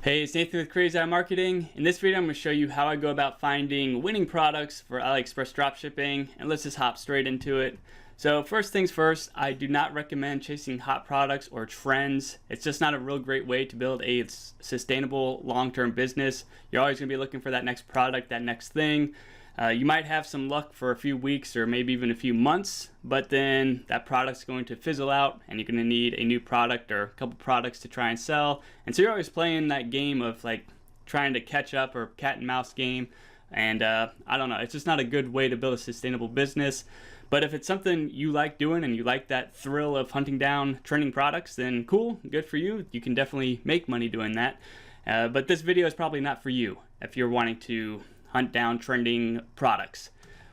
Hey, it's Nathan with Crazy Eye Marketing. In this video, I'm going to show you how I go about finding winning products for AliExpress Dropshipping, and let's just hop straight into it. So first things first, I do not recommend chasing hot products or trends. It's just not a real great way to build a sustainable long-term business. You're always going to be looking for that next product, that next thing. You might have some luck for a few weeks or maybe even a few months, but then that product's going to fizzle out and you're going to need a new product or a couple products to try and sell. And so you're always playing that game of like trying to catch up, or cat and mouse game. And I don't know, it's just not a good way to build a sustainable business. But if it's something you like doing and you like that thrill of hunting down trending products, then cool, good for you. You can definitely make money doing that. But this video is probably not for you if you're wanting to hunt down trending products.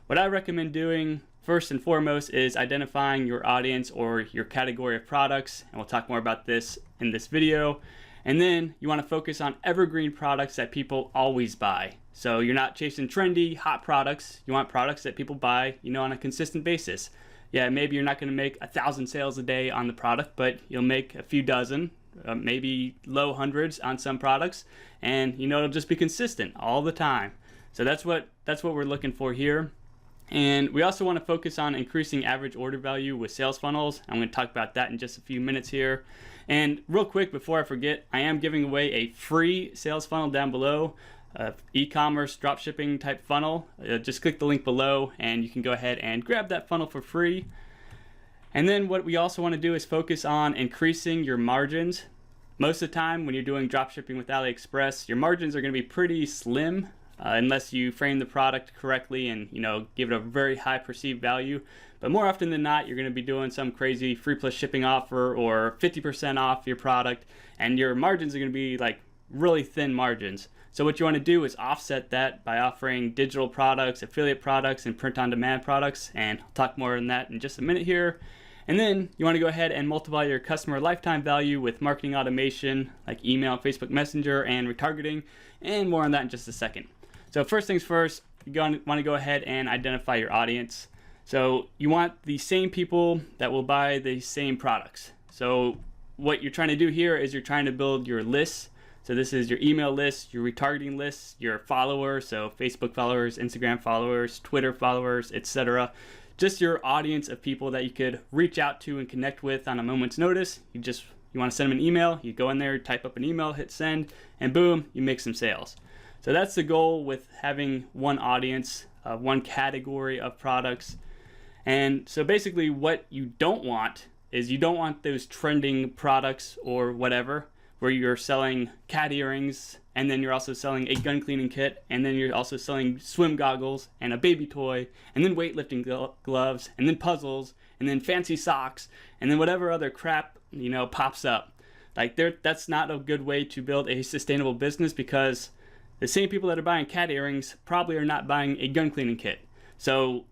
What I recommend doing first and foremost is identifying your audience or your category of products, and we'll talk more about this in this video. And then you want to focus on evergreen products that people always buy. So you're not chasing trendy, hot products. You want products that people buy, on a consistent basis. Yeah, maybe you're not going to make 1,000 sales a day on the product, but you'll make a few dozen, maybe low hundreds on some products, and it'll just be consistent all the time. So that's what we're looking for here. And we also want to focus on increasing average order value with sales funnels. I'm going to talk about that in just a few minutes here. And real quick, before I forget, I am giving away a free sales funnel down below, e-commerce dropshipping type funnel. Just click the link below and you can go ahead and grab that funnel for free. And then what we also want to do is focus on increasing your margins. Most of the time when you're doing dropshipping with AliExpress, your margins are going to be pretty slim. Unless you frame the product correctly and give it a very high perceived value. But more often than not, you're going to be doing some crazy free plus shipping offer or 50% off your product, and your margins are going to be like really thin margins. So what you want to do is offset that by offering digital products, affiliate products, and print on demand products, and I'll talk more on that in just a minute here. And then you want to go ahead and multiply your customer lifetime value with marketing automation like email, Facebook Messenger, and retargeting, and more on that in just a second. So first things first, you want to go ahead and identify your audience. So you want the same people that will buy the same products. So what you're trying to do here is you're trying to build your lists. So this is your email list, your retargeting list, your followers, so Facebook followers, Instagram followers, Twitter followers, etc. Just your audience of people that you could reach out to and connect with on a moment's notice. You want to send them an email, you go in there, type up an email, hit send, and boom, you make some sales. So that's the goal with having one audience, one category of products. And so basically what you don't want is you don't want those trending products or whatever, where you're selling cat earrings, and then you're also selling a gun cleaning kit, and then you're also selling swim goggles and a baby toy, and then weightlifting gloves, and then puzzles, and then fancy socks, and then whatever other crap, pops up. That's not a good way to build a sustainable business, because the same people that are buying cat earrings probably are not buying a gun cleaning kit. So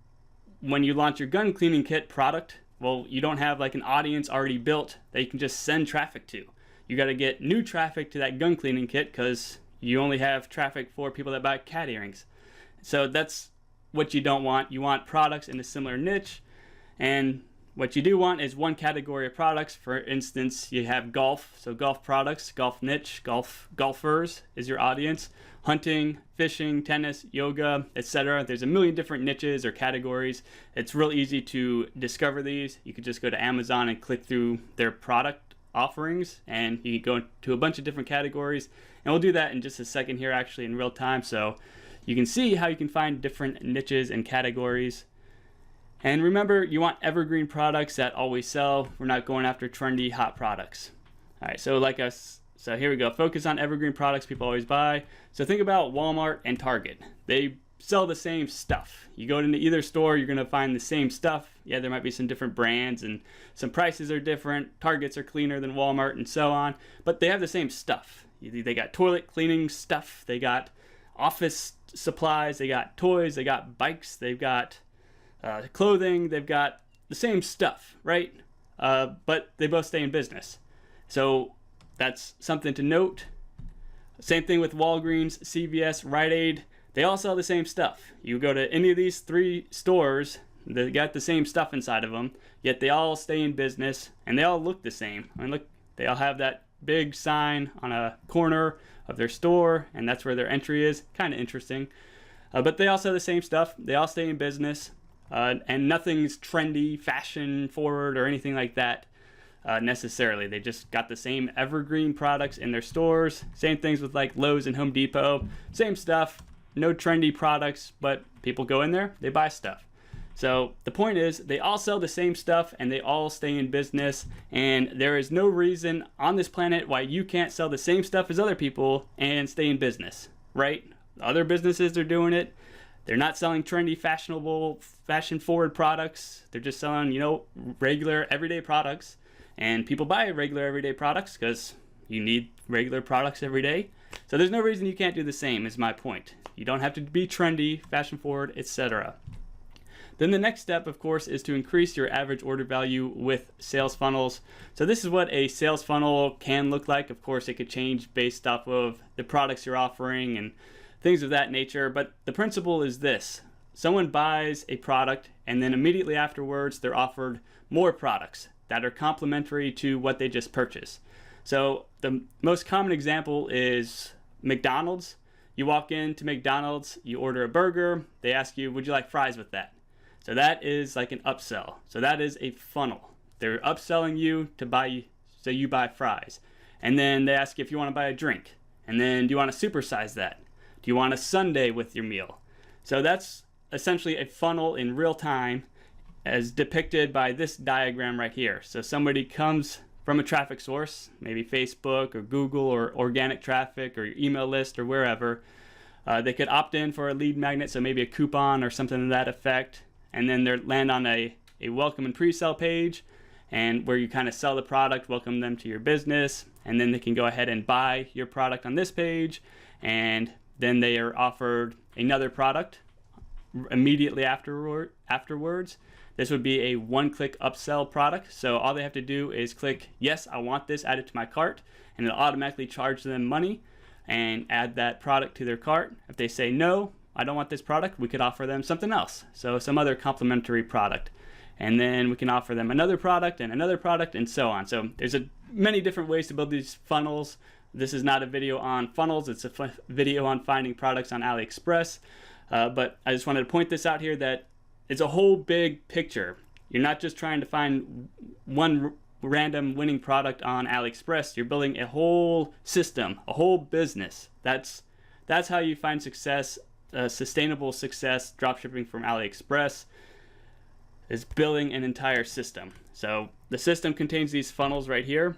when you launch your gun cleaning kit product, well, you don't have like an audience already built that you can just send traffic to. You got to get new traffic to that gun cleaning kit because you only have traffic for people that buy cat earrings. So that's what you don't want. You want products in a similar niche. And what you do want is one category of products. For instance, you have golf, so golf products, golf niche, golfers is your audience. Hunting, fishing, tennis, yoga, etc. There's a million different niches or categories. It's real easy to discover these. You could just go to Amazon and click through their product offerings, and you can go to a bunch of different categories. And we'll do that in just a second here, actually in real time, so you can see how you can find different niches and categories. And remember, you want evergreen products that always sell. We're not going after trendy, hot products. All right, so here we go. Focus on evergreen products people always buy. So think about Walmart and Target. They sell the same stuff. You go into either store, you're going to find the same stuff. Yeah, there might be some different brands and some prices are different. Targets are cleaner than Walmart and so on, but they have the same stuff. They got toilet cleaning stuff. They got office supplies. They got toys. They got bikes. They've got clothing. They've got the same stuff, right? But they both stay in business. So that's something to note. Same thing with Walgreens, CVS, Rite Aid. They all sell the same stuff. You go to any of these three stores, they got the same stuff inside of them, yet they all stay in business and they all look the same. I mean, look, they all have that big sign on a corner of their store, and that's where their entry is. Kind of interesting. But they all sell the same stuff. They all stay in business, and nothing's trendy, fashion forward, or anything like that necessarily. They just got the same evergreen products in their stores. Same things with like Lowe's and Home Depot. Same stuff, no trendy products, but people go in there, they buy stuff. So the point is, they all sell the same stuff and they all stay in business, and there is no reason on this planet why you can't sell the same stuff as other people and stay in business, right? Other businesses are doing it. They're not selling trendy, fashionable, fashion-forward products. They're just selling, you know, regular, everyday products. And people buy regular, everyday products because you need regular products every day. So there's no reason you can't do the same, is my point. You don't have to be trendy, fashion-forward, etc. Then the next step, of course, is to increase your average order value with sales funnels. So this is what a sales funnel can look like. Of course, it could change based off of the products you're offering and things of that nature, but the principle is this. Someone buys a product and then immediately afterwards they're offered more products that are complementary to what they just purchased. So the most common example is McDonald's. You walk into McDonald's, you order a burger, they ask you, would you like fries with that? So that is like an upsell. So that is a funnel. They're upselling you to buy, so you buy fries. And then they ask you if you want to buy a drink. And then do you want to supersize that? Do you want a sundae with your meal? So that's essentially a funnel in real time as depicted by this diagram right here. So somebody comes from a traffic source, maybe Facebook or Google or organic traffic or your email list or wherever. They could opt in for a lead magnet, so maybe a coupon or something to that effect. And then they land on a welcome and pre-sale page, and where you kind of sell the product, welcome them to your business, and then they can go ahead and buy your product on this page, and then they are offered another product immediately afterwards. This would be a one-click upsell product. So all they have to do is click, yes, I want this added to my cart, and it'll automatically charge them money and add that product to their cart. If they say, no, I don't want this product, we could offer them something else. So some other complementary product. And then we can offer them another product and so on. So there's many different ways to build these funnels. This is not a video on funnels, it's a video on finding products on AliExpress. But I just wanted to point this out here that it's a whole big picture. You're not just trying to find one random winning product on AliExpress. You're building a whole system, a whole business. That's how you find success, sustainable success dropshipping from AliExpress, is building an entire system. So the system contains these funnels right here.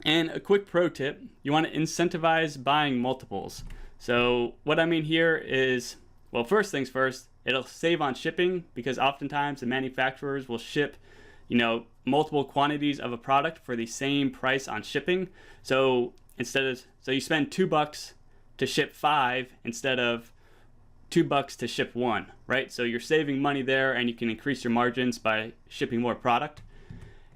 And a quick pro tip, you want to incentivize buying multiples. So what I mean here is, well, first things first, it'll save on shipping because oftentimes the manufacturers will ship, you know, multiple quantities of a product for the same price on shipping. So so you spend $2 to ship 5 instead of $2 to ship 1, right? So you're saving money there, and you can increase your margins by shipping more product.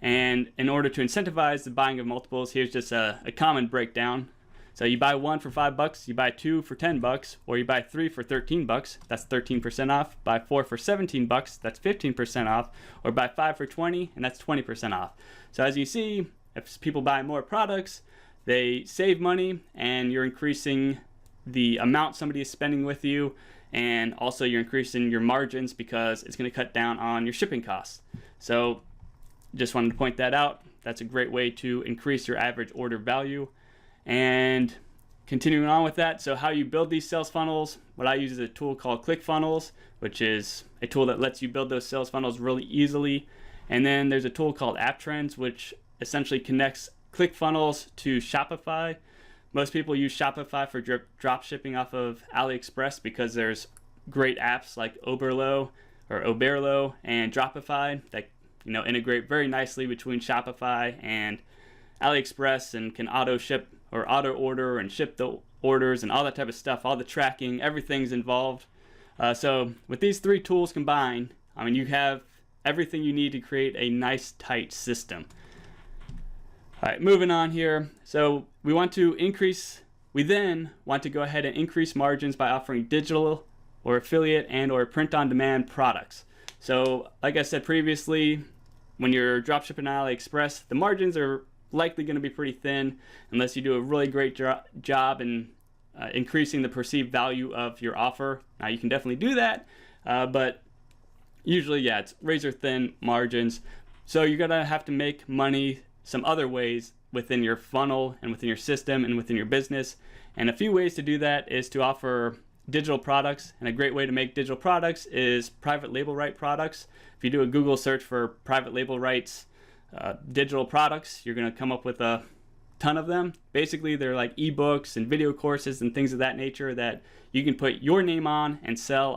And in order to incentivize the buying of multiples, here's just a common breakdown. So you buy 1 for $5, you buy 2 for $10, or you buy 3 for $13, that's 13% off. Buy 4 for $17, that's 15% off. Or buy 5 for $20, and that's 20% off. So as you see, if people buy more products, they save money, and you're increasing the amount somebody is spending with you, and also you're increasing your margins because it's going to cut down on your shipping costs. So just wanted to point that out. That's a great way to increase your average order value. And continuing on with that, so how you build these sales funnels, what I use is a tool called ClickFunnels, which is a tool that lets you build those sales funnels really easily. And then there's a tool called AppTrends, which essentially connects ClickFunnels to Shopify. Most people use Shopify for drop shipping off of AliExpress because there's great apps like Oberlo and Dropify that, you know, integrate very nicely between Shopify and AliExpress and can auto ship or auto order and ship the orders and all that type of stuff. All the tracking, everything's involved. So with these 3 tools combined, I mean, you have everything you need to create a nice tight system. All right, moving on here. So we then want to go ahead and increase margins by offering digital or affiliate and or print on demand products. So like I said previously, when you're dropshipping on AliExpress, the margins are likely going to be pretty thin unless you do a really great job and increasing the perceived value of your offer. Now you can definitely do that, but usually, yeah, it's razor thin margins. So you're gonna have to make money some other ways within your funnel and within your system and within your business. And a few ways to do that is to offer digital products. And a great way to make digital products is private label right products. If you do a Google search for private label rights digital products, you're gonna come up with a ton of them. Basically, they're like ebooks and video courses and things of that nature that you can put your name on and sell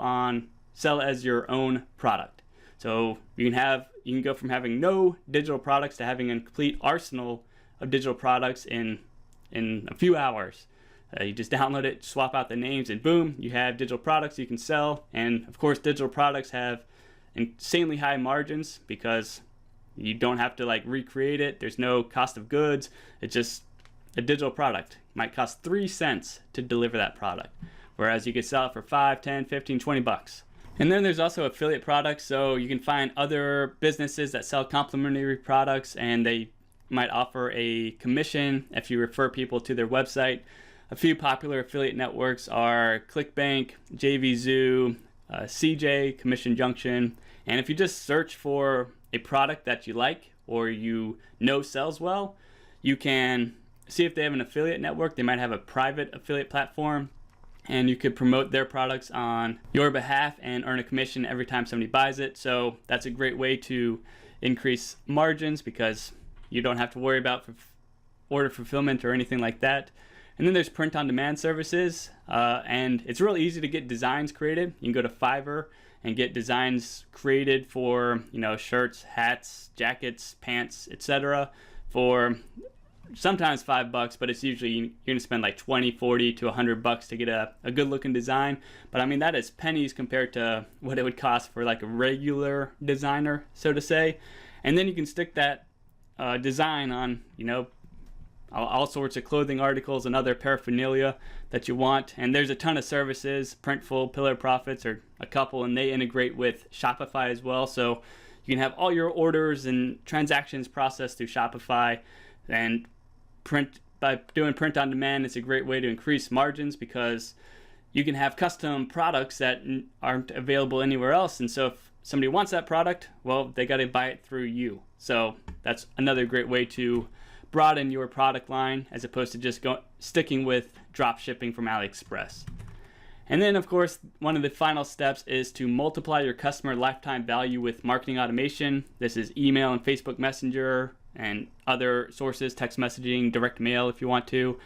as your own product. So you can go from having no digital products to having a complete arsenal of digital products in a few hours. You just download it, swap out the names, and boom, you have digital products you can sell. And of course, digital products have insanely high margins because you don't have to like recreate it. There's no cost of goods. It's just a digital product. It might cost 3 cents to deliver that product, whereas you could sell it for 5, 10, 15, 20 bucks. And then there's also affiliate products. So you can find other businesses that sell complementary products, and they might offer a commission if you refer people to their website. A few popular affiliate networks are ClickBank, JVZoo, CJ, Commission Junction. And if you just search for a product that you like or you know sells well, you can see if they have an affiliate network. They might have a private affiliate platform, and you could promote their products on your behalf and earn a commission every time somebody buys it. So that's a great way to increase margins because you don't have to worry about order fulfillment or anything like that. And then there's print on demand services, and it's really easy to get designs created. You can go to Fiverr and get designs created for, shirts, hats, jackets, pants, etc. for sometimes $5, but it's usually you're gonna spend like 20, 40 to $100 to get a good looking design. But I mean, that is pennies compared to what it would cost for like a regular designer, so to say. And then you can stick that design on, all sorts of clothing articles and other paraphernalia that you want. And there's a ton of services. Printful, Pillar Profits are a couple, and they integrate with Shopify as well. So you can have all your orders and transactions processed through Shopify. And by doing print on demand, it's a great way to increase margins because you can have custom products that aren't available anywhere else. And so if somebody wants that product, well, they got to buy it through you. So that's another great way to broaden your product line as opposed to just sticking with drop shipping from AliExpress. And then, of course, one of the final steps is to multiply your customer lifetime value with marketing automation. This is email and Facebook Messenger and other sources, text messaging, direct mail if you want to,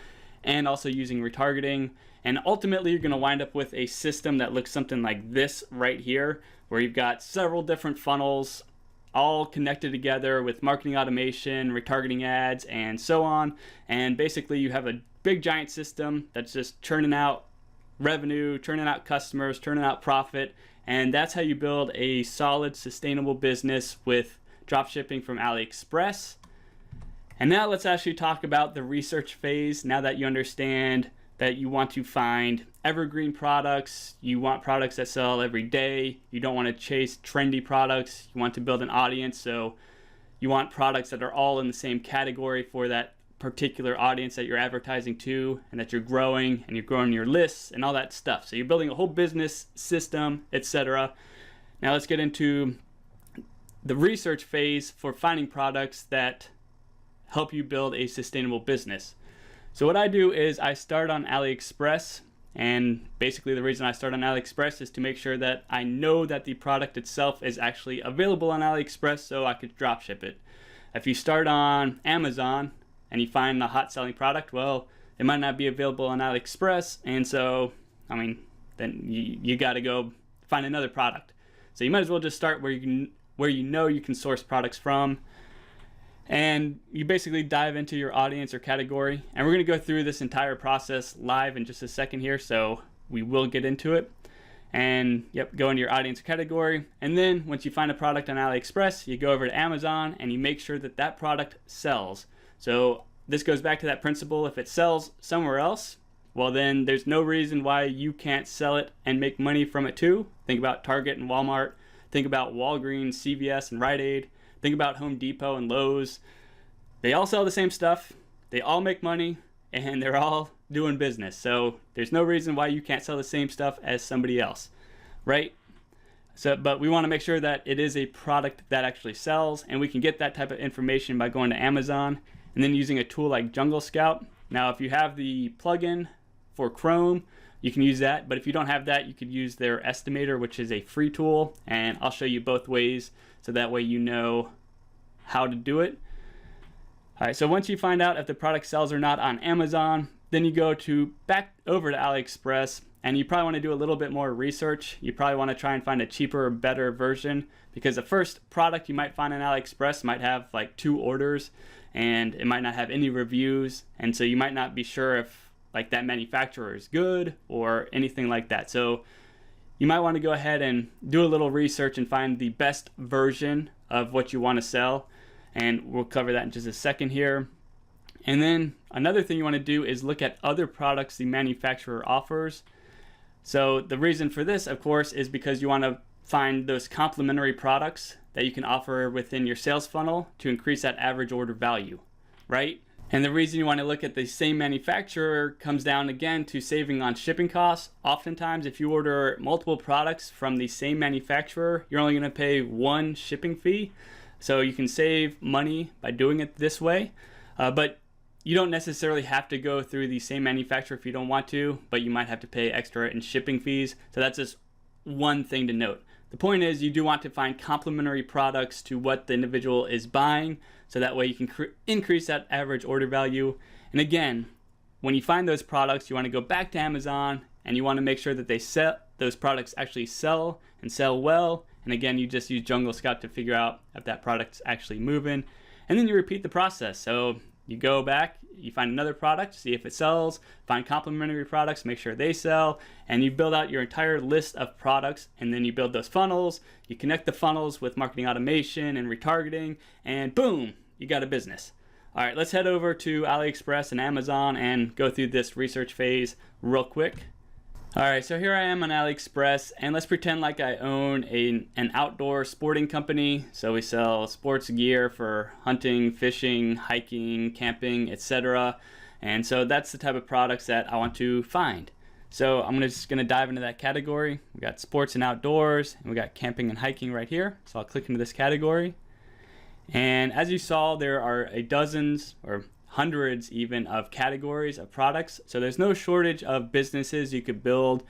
and also using retargeting. And ultimately, you're going to wind up with a system that looks something like this right here, where you've got several different funnels all connected together with marketing automation, retargeting ads, and so on. And basically, you have a big giant system that's just churning out revenue, churning out customers, churning out profit. And that's how you build a solid, sustainable business with dropshipping from AliExpress. And now let's actually talk about the research phase. Now that you understand that you want to find evergreen products, you want products that sell every day, you don't want to chase trendy products, you want to build an audience, so you want products that are all in the same category for that particular audience that you're advertising to, and that you're growing your lists and all that stuff. So you're building a whole business system, etc. Now let's get into the research phase for finding products that help you build a sustainable business. So what I do is I start on AliExpress, and basically the reason I start on AliExpress is to make sure that I know that the product itself is actually available on AliExpress so I could drop ship it. If you start on Amazon and you find a hot selling product, well, it might not be available on AliExpress, and so, then you got to go find another product. So you might as well just start where you know you can source products from. And you basically dive into your audience or category. And we're going to go through this entire process live in just a second here, so we will get into it. And go into your audience or category. And then once you find a product on AliExpress, you go over to Amazon and you make sure that that product sells. So this goes back to that principle. If it sells somewhere else, well, then there's no reason why you can't sell it and make money from it too. Think about Target and Walmart. Think about Walgreens, CVS, and Rite Aid. Think about Home Depot and Lowe's. They all sell the same stuff. They all make money, and they're all doing business. So there's no reason why you can't sell the same stuff as somebody else, right? So, but we want to make sure that it is a product that actually sells, and we can get that type of information by going to Amazon and then using a tool like Jungle Scout. Now, if you have the plugin for Chrome, you can use that, but if you don't have that, you could use their estimator, which is a free tool, and I'll show you both ways so that way you know how to do it. All right, so once you find out if the product sells or not on Amazon, then you go back over to AliExpress, and you probably want to do a little bit more research. You probably want to try and find a cheaper, better version, because the first product you might find on AliExpress might have like 2 orders, and it might not have any reviews, and so you might not be sure if like that manufacturer is good or anything like that. So you might want to go ahead and do a little research and find the best version of what you want to sell, and we'll cover that in just a second here. And then another thing you want to do is look at other products the manufacturer offers. So the reason for this, of course, is because you want to find those complementary products that you can offer within your sales funnel to increase that average order value, right? And the reason you want to look at the same manufacturer comes down again to saving on shipping costs. Oftentimes, if you order multiple products from the same manufacturer, you're only going to pay 1 shipping fee. So you can save money by doing it this way. But you don't necessarily have to go through the same manufacturer if you don't want to, but you might have to pay extra in shipping fees. So that's just one thing to note. The point is, you do want to find complementary products to what the individual is buying, so that way you can increase that average order value. And again, when you find those products, you want to go back to Amazon and you want to make sure that those products actually sell and sell well. And again, you just use Jungle Scout to figure out if that product's actually moving. And then you repeat the process. So you go back, you find another product, see if it sells, find complementary products, make sure they sell, and you build out your entire list of products, and then you build those funnels, you connect the funnels with marketing automation and retargeting, and boom, you got a business. All right, let's head over to AliExpress and Amazon and go through this research phase real quick. All right, so here I am on AliExpress, and let's pretend like I own an outdoor sporting company. So we sell sports gear for hunting, fishing, hiking, camping, etc. And so that's the type of products that I want to find. So I'm just gonna dive into that category. We got sports and outdoors, and we got camping and hiking right here. So I'll click into this category. And as you saw, there are dozens or hundreds even of categories of products. So there's no shortage of businesses you could build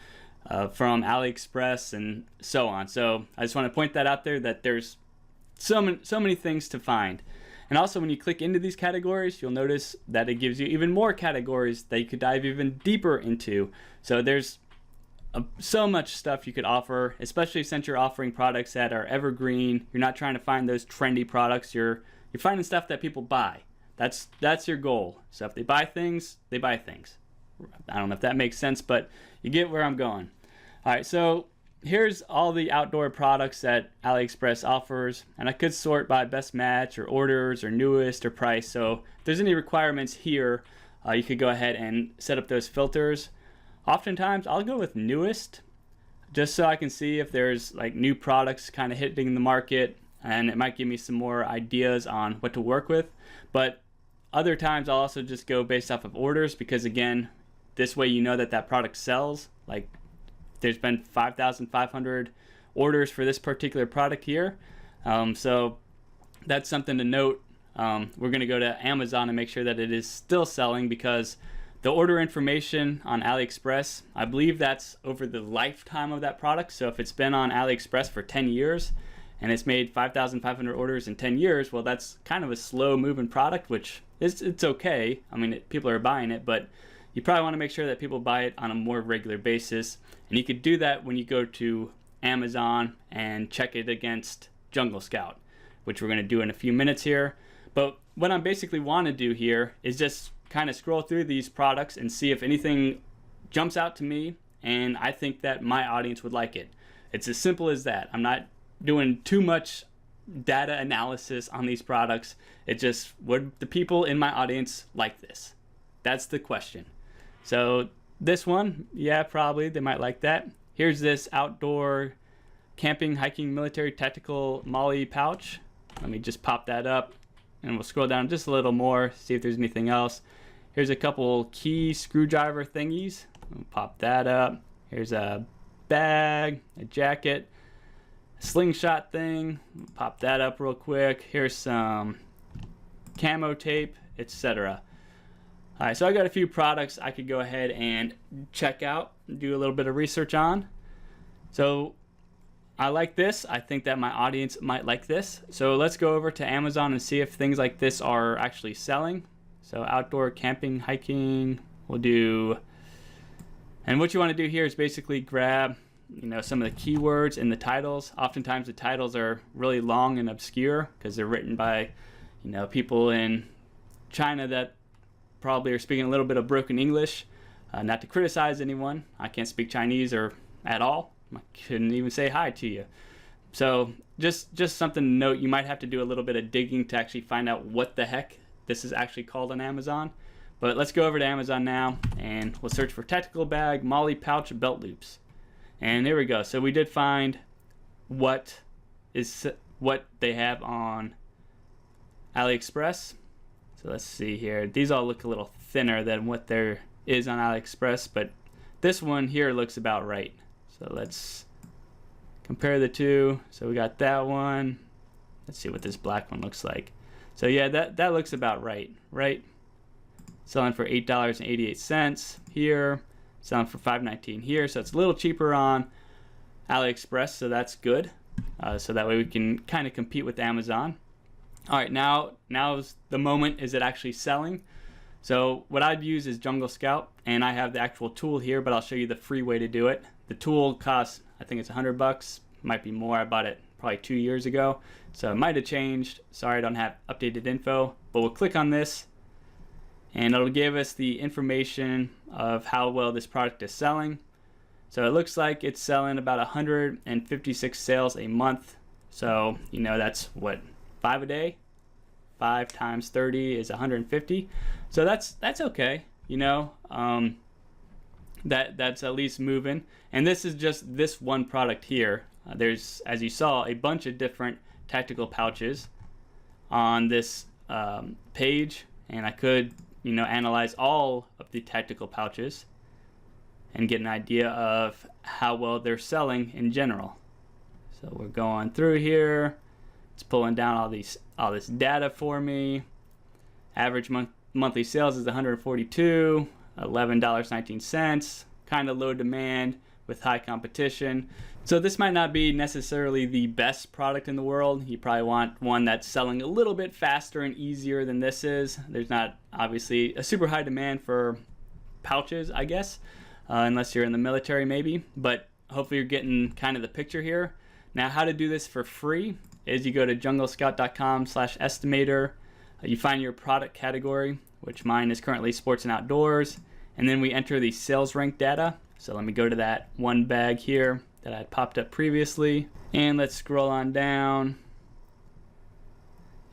from AliExpress and so on. So I just want to point that out there, that there's so many things to find. And also when you click into these categories, you'll notice that it gives you even more categories that you could dive even deeper into. So there's so much stuff you could offer, especially since you're offering products that are evergreen. You're not trying to find those trendy products. You're finding stuff that people buy. That's your goal. So if they buy things, they buy things. I don't know if that makes sense, but you get where I'm going. All right, so here's all the outdoor products that AliExpress offers, and I could sort by best match or orders or newest or price. So if there's any requirements here, you could go ahead and set up those filters. Oftentimes I'll go with newest, just so I can see if there's like new products kind of hitting the market, and it might give me some more ideas on what to work with. But other times I'll also just go based off of orders, because again, this way you know that product sells. Like there's been 5,500 orders for this particular product here. So that's something to note. We're gonna go to Amazon and make sure that it is still selling, because the order information on AliExpress, I believe that's over the lifetime of that product. So if it's been on AliExpress for 10 years and it's made 5,500 orders in 10 years, well, that's kind of a slow moving product, which it's okay. I mean, people are buying it, but you probably want to make sure that people buy it on a more regular basis. And you could do that when you go to Amazon and check it against Jungle Scout, which we're going to do in a few minutes here. But what I basically want to do here is just kind of scroll through these products and see if anything jumps out to me and I think that my audience would like it. It's as simple as that. I'm not doing too much data analysis on these products. It's just, would the people in my audience like this? That's the question. So this one, yeah, probably they might like that. Here's this outdoor camping, hiking, military tactical MOLLE pouch. Let me just pop that up and we'll scroll down just a little more, see if there's anything else. Here's a couple key screwdriver thingies. I'll pop that up. Here's a bag, a jacket, a slingshot thing. Pop that up real quick. Here's some camo tape, etc. All right, so I got a few products I could go ahead and check out, do a little bit of research on. So I like this. I think that my audience might like this. So let's go over to Amazon and see if things like this are actually selling. So outdoor camping, hiking, we'll do. And what you want to do here is basically grab, some of the keywords in the titles. Oftentimes the titles are really long and obscure because they're written by, people in China that probably are speaking a little bit of broken English. Not to criticize anyone. I can't speak Chinese or at all. I couldn't even say hi to you. So just something to note, you might have to do a little bit of digging to actually find out what the heck this is actually called on Amazon. But let's go over to Amazon now and we'll search for tactical bag, Molly pouch, belt loops. And here we go. So we did find what they have on AliExpress. So let's see here. These all look a little thinner than what there is on AliExpress, but this one here looks about right. So let's compare the two. So we got that one. Let's see what this black one looks like. So yeah, that looks about right? Selling for $8.88 here, selling for $5.19 here. So it's a little cheaper on AliExpress, so that's good. So that way we can kind of compete with Amazon. All right, now's the moment. Is it actually selling? So what I'd use is Jungle Scout, and I have the actual tool here, but I'll show you the free way to do it. The tool costs, I think it's $100, might be more. I bought it probably 2 years ago, so it might have changed. Sorry, I don't have updated info, but we'll click on this, and it'll give us the information of how well this product is selling. So it looks like it's selling about 156 sales a month. So, that's what, 5 a day? 5 times 30 is 150. So that's okay, that's at least moving. And this is just this one product here. There's, as you saw, a bunch of different tactical pouches on this page, and I could, analyze all of the tactical pouches and get an idea of how well they're selling in general. So we're going through here. It's pulling down all this data for me. Average monthly sales is 142, $11.19. Kind of low demand with high competition. So this might not be necessarily the best product in the world. You probably want one that's selling a little bit faster and easier than this is. There's not obviously a super high demand for pouches, I guess, unless you're in the military maybe. But hopefully you're getting kind of the picture here. Now, how to do this for free is you go to junglescout.com/estimator. You find your product category, which mine is currently sports and outdoors, and then we enter the sales rank data. So let me go to that one bag here that I had popped up previously, and let's scroll on down,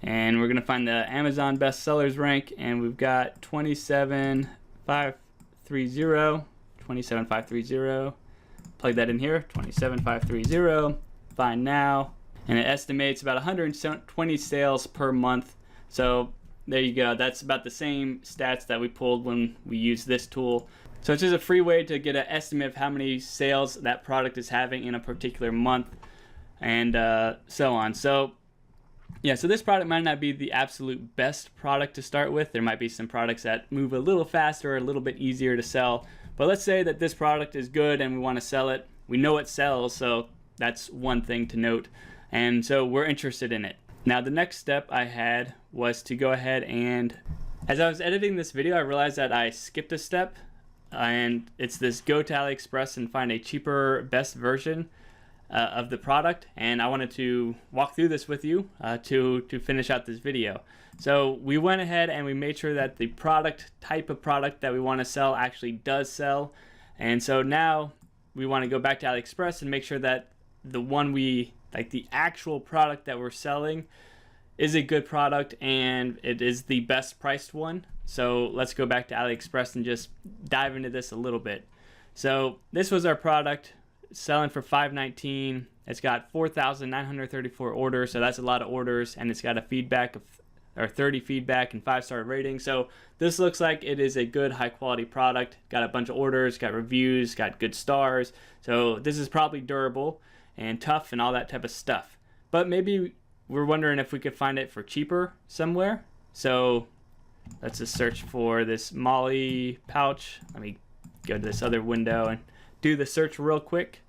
and we're gonna find the Amazon best sellers rank, and we've got 27530. Plug that in here, 27530. Find now, and it estimates about 120 sales per month. So there you go. That's about the same stats that we pulled when we used this tool. So it's just a free way to get an estimate of how many sales that product is having in a particular month, and so on. So yeah, so this product might not be the absolute best product to start with. There might be some products that move a little faster or a little bit easier to sell. But let's say that this product is good and we want to sell it. We know it sells, so that's one thing to note. And so we're interested in it. Now the next step I had was to go ahead and, as I was editing this video, I realized that I skipped a step, and it's this go to AliExpress and find a cheaper best version of the product, and I wanted to walk through this with you to finish out this video. So we went ahead and we made sure that the type of product that we want to sell actually does sell, and so now we want to go back to AliExpress and make sure that the one the actual product that we're selling is a good product and it is the best priced one. So let's go back to AliExpress and just dive into this a little bit. So this was our product selling for $5.19. It's got 4,934 orders, so that's a lot of orders, and it's got a feedback of or 30 feedback and 5-star rating. So this looks like it is a good high quality product. Got a bunch of orders, got reviews, got good stars. So this is probably durable and tough and all that type of stuff. But maybe we're wondering if we could find it for cheaper somewhere. So let's just search for this Molly pouch. Let me go to this other window and do the search real quick.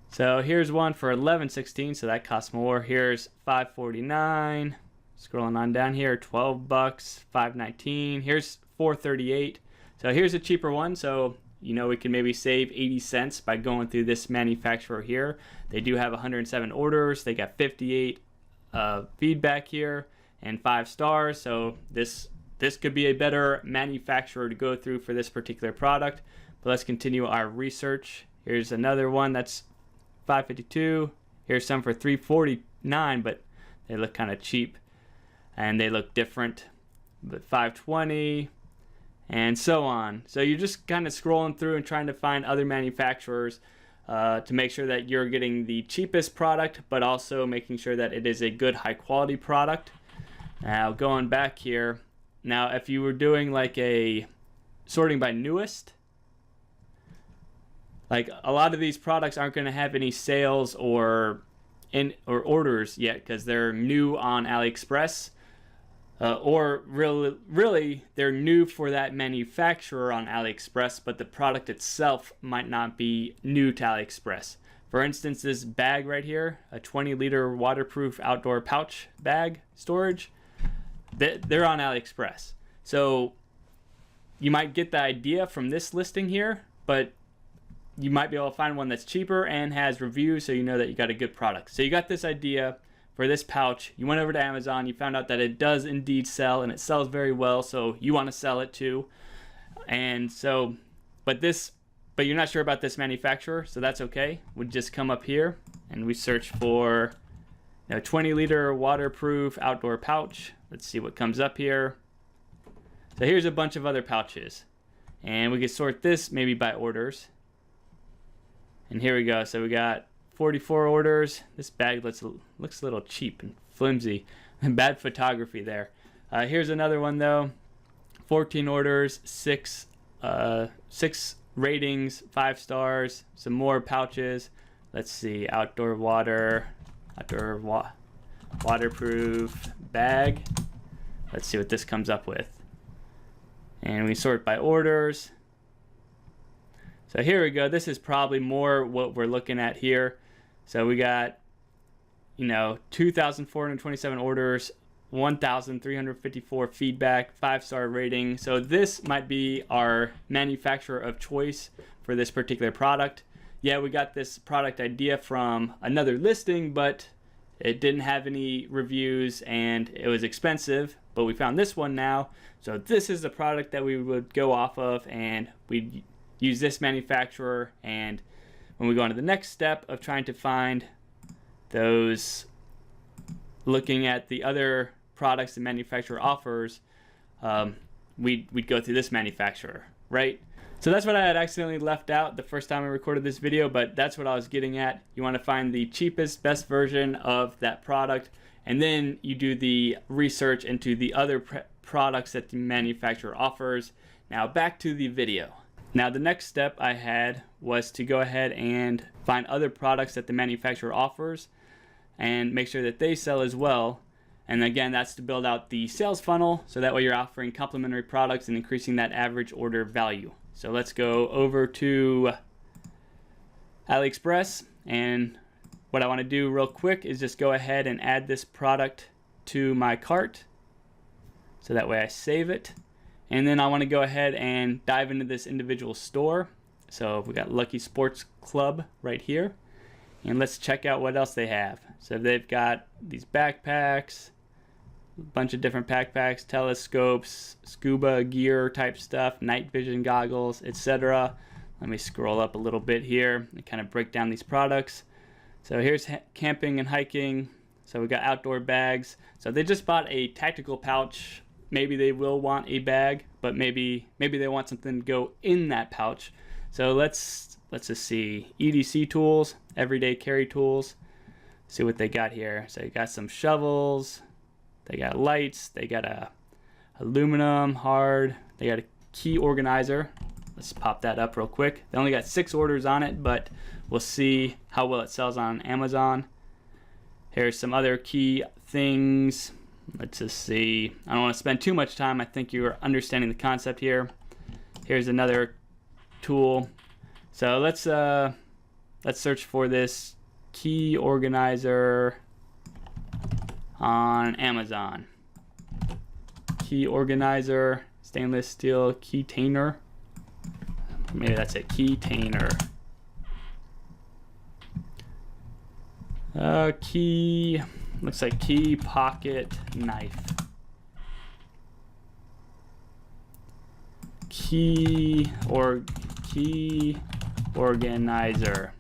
So here's one for $11.16, so that costs more. Here's $5.49. Scrolling on down here, $12, $5.19. Here's $4.38. So here's a cheaper one. So you know we can maybe save 80 cents by going through this manufacturer here. They do have 107 orders. They got 58 feedback here and 5 stars. So this could be a better manufacturer to go through for this particular product. But let's continue our research. Here's another one that's $5.52. Here's some for $3.49, but they look kind of cheap and they look different. But $5.20 and so on. So you're just kind of scrolling through and trying to find other manufacturers to make sure that you're getting the cheapest product, but also making sure that it is a good high quality product. Now going back here, now if you were doing like a sorting by newest, like a lot of these products aren't going to have any sales or orders yet because they're new on AliExpress, or really they're new for that manufacturer on AliExpress, but the product itself might not be new to AliExpress. For instance, this bag right here, a 20-liter waterproof outdoor pouch bag storage, they're on AliExpress. So you might get the idea from this listing here, but you might be able to find one that's cheaper and has reviews, so you know that you got a good product. So you got this idea for this pouch. You went over to Amazon. You found out that it does indeed sell, and it sells very well. So you want to sell it too. And so, but you're not sure about this manufacturer, so that's okay. We just come up here and we search for 20-liter waterproof outdoor pouch. Let's see what comes up here. So here's a bunch of other pouches, and we can sort this maybe by orders. And here we go. So we got 44 orders. This bag looks a little cheap and flimsy and bad photography there. Here's another one though. 14 orders, 6 ratings, 5 stars, some more pouches. Let's see, waterproof bag. Let's see what this comes up with. And we sort by orders. So here we go. This is probably more what we're looking at here. So we got, 2,427 orders, 1,354 feedback, 5-star rating. So this might be our manufacturer of choice for this particular product. Yeah, we got this product idea from another listing, but it didn't have any reviews and it was expensive, but we found this one now. So this is the product that we would go off of, and we'd use this manufacturer. And when we go on to the next step of trying to find those, looking at the other products the manufacturer offers, we'd go through this manufacturer, right? So that's what I had accidentally left out the first time I recorded this video, but that's what I was getting at. You want to find the cheapest, best version of that product, and then you do the research into the other products that the manufacturer offers. Now back to the video. Now the next step I had was to go ahead and find other products that the manufacturer offers and make sure that they sell as well. And again, that's to build out the sales funnel, so that way you're offering complementary products and increasing that average order value. So let's go over to AliExpress, and what I want to do real quick is just go ahead and add this product to my cart, so that way I save it. And then I want to go ahead and dive into this individual store. So we got Lucky Sports Club right here, and let's check out what else they have. So they've got these backpacks, a bunch of different backpacks, telescopes, scuba gear type stuff, night vision goggles, etc. Let me scroll up a little bit here and kind of break down these products. So here's camping and hiking. So we got outdoor bags. So they just bought a tactical pouch. Maybe they will want a bag, but maybe they want something to go in that pouch. So let's just see. EDC tools, everyday carry tools. See what they got here. So you got some shovels, They got lights, they got a aluminum hard, they got a key organizer. Let's pop that up real quick. They only got 6 orders on it, but we'll see how well it sells on Amazon. Here's some other key things. Let's just see. I don't want to spend too much time. I think you're understanding the concept here. Here's another tool. So let's search for this key organizer on Amazon. Key organizer, stainless steel keytainer. Maybe that's a keytainer. Key, looks like key pocket knife. Key organizer.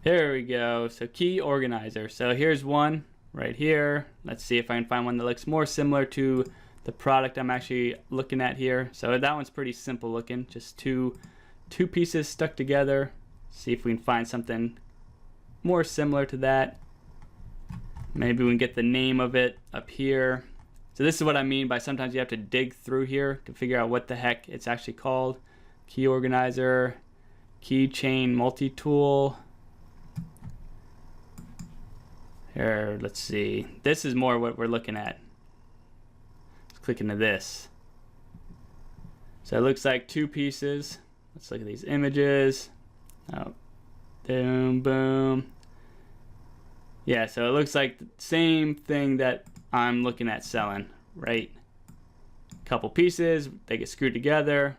There we go. So key organizer. So here's one right here. Let's see if I can find one that looks more similar to the product I'm actually looking at here. So that one's pretty simple looking. Just two pieces stuck together. See if we can find something more similar to that. Maybe we can get the name of it up here. So this is what I mean by sometimes you have to dig through here to figure out what the heck it's actually called. Key organizer, keychain multi-tool. Here, let's see. This is more what we're looking at. Let's click into this. So it looks like 2 pieces. Let's look at these images. Oh, boom, boom. Yeah, so it looks like the same thing that I'm looking at selling, right? Couple pieces, they get screwed together,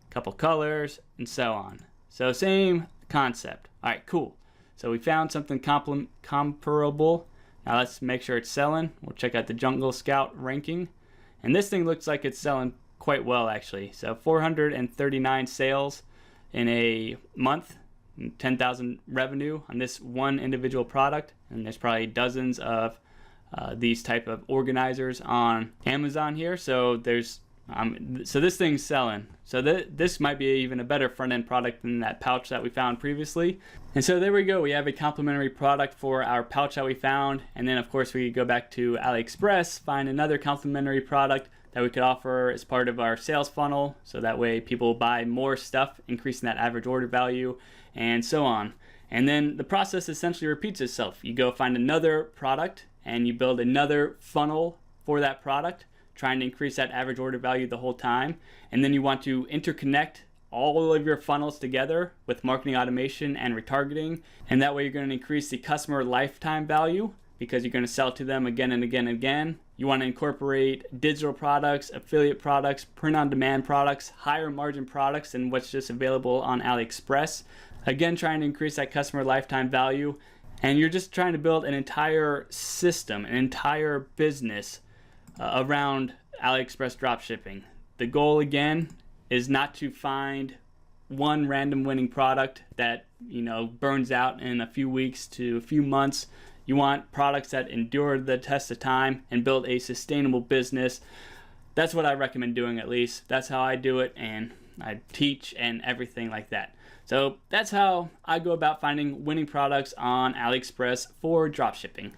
couple colors, and so on. So same concept. All right, cool. So we found something comparable. Now let's make sure it's selling. We'll check out the Jungle Scout ranking. And this thing looks like it's selling quite well actually. So 439 sales in a month, 10,000 revenue on this one individual product. And there's probably dozens of these type of organizers on Amazon here. So there's so this thing's selling. So this might be even a better front-end product than that pouch that we found previously. And so there we go. We have a complementary product for our pouch that we found. And then of course we go back to AliExpress, find another complementary product that we could offer as part of our sales funnel. So that way people buy more stuff, increasing that average order value and so on. And then the process essentially repeats itself. You go find another product and you build another funnel for that product, trying to increase that average order value the whole time. And then you want to interconnect all of your funnels together with marketing automation and retargeting. And that way you're going to increase the customer lifetime value because you're going to sell to them again and again and again. You want to incorporate digital products, affiliate products, print-on-demand products, higher margin products than what's just available on AliExpress. Again, trying to increase that customer lifetime value. And you're just trying to build an entire system, an entire business around AliExpress dropshipping. The goal again is not to find one random winning product that burns out in a few weeks to a few months. You want products that endure the test of time and build a sustainable business. That's what I recommend doing, at least. That's how I do it, and I teach and everything like that. So that's how I go about finding winning products on AliExpress for dropshipping.